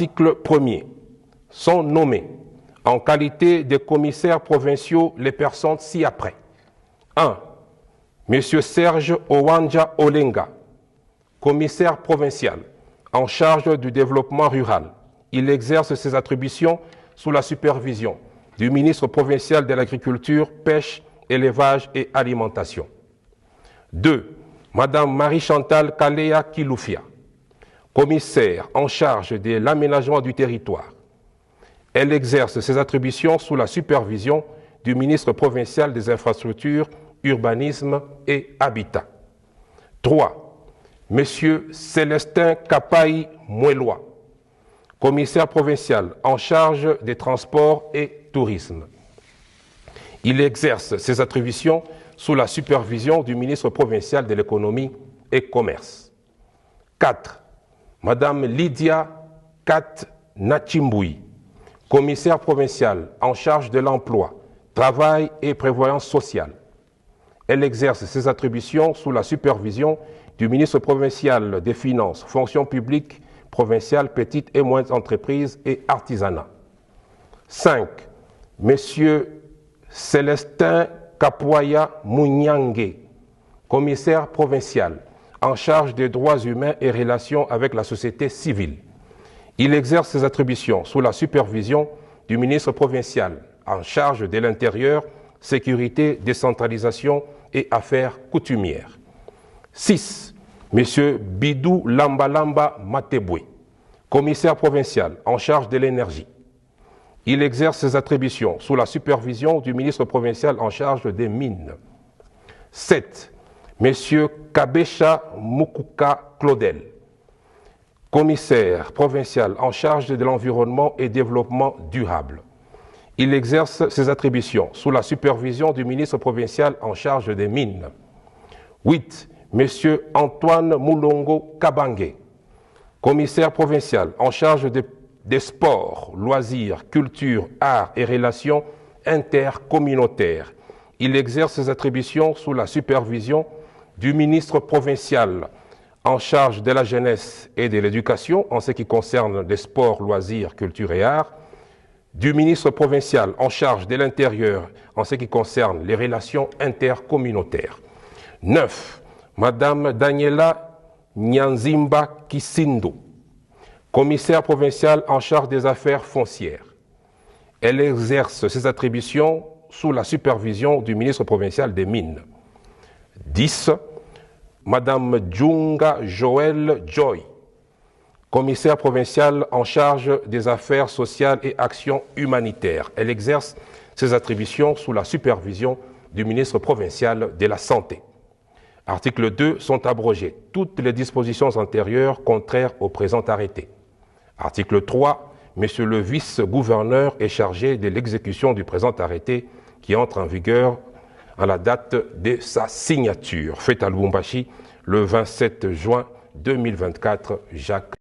Article 1er. Sont nommés en qualité de commissaires provinciaux les personnes ci-après. 1. M. Serge Owanja Olenga, commissaire provincial en charge du développement rural. Il exerce ses attributions sous la supervision du ministre provincial de l'Agriculture, Pêche, Élevage et Alimentation. 2. Madame Marie-Chantal Kalea Kiloufia, commissaire en charge de l'aménagement du territoire. Elle exerce ses attributions sous la supervision du ministre provincial des Infrastructures, Urbanisme et Habitat. 3. Monsieur Célestin Kapai Mouelois, commissaire provincial en charge des transports et tourisme. Il exerce ses attributions sous la supervision du ministre provincial de l'économie et commerce. 4. Madame Lydia Kat Nachimboui, commissaire provincial en charge de l'emploi, travail et prévoyance sociale. Elle exerce ses attributions sous la supervision du ministre provincial des Finances, Fonction publique provinciale, petites et moyennes entreprises et artisanat. 5. Monsieur Célestin Kapoya Mounyangue, commissaire provincial en charge des droits humains et relations avec la société civile. Il exerce ses attributions sous la supervision du ministre provincial en charge de l'intérieur, sécurité, décentralisation et affaires coutumières. 6. Monsieur Bidou Lambalamba Mateboué, commissaire provincial en charge de l'énergie. Il exerce ses attributions sous la supervision du ministre provincial en charge des mines. 7. Monsieur Kabesha Mukuka Claudel, commissaire provincial en charge de l'environnement et développement durable. Il exerce ses attributions sous la supervision du ministre provincial en charge des mines. 8. Monsieur Antoine Moulongo Kabangue, commissaire provincial en charge des sports, loisirs, culture, arts et relations intercommunautaires. Il exerce ses attributions sous la supervision du ministre provincial en charge de la jeunesse et de l'éducation en ce qui concerne les sports, loisirs, culture et arts, du ministre provincial en charge de l'intérieur en ce qui concerne les relations intercommunautaires. 9. Madame Daniela Nyanzimba Kisindo, commissaire provincial en charge des affaires foncières. Elle exerce ses attributions sous la supervision du ministre provincial des Mines. 10. Madame Djunga Joël Joy, commissaire provincial en charge des affaires sociales et actions humanitaires. Elle exerce ses attributions sous la supervision du ministre provincial de la Santé. Article 2. Sont abrogées toutes les dispositions antérieures contraires au présent arrêté. Article 3. Monsieur le vice-gouverneur est chargé de l'exécution du présent arrêté qui entre en vigueur à la date de sa signature. Fait à Lubumbashi le 27 juin 2024, Jacques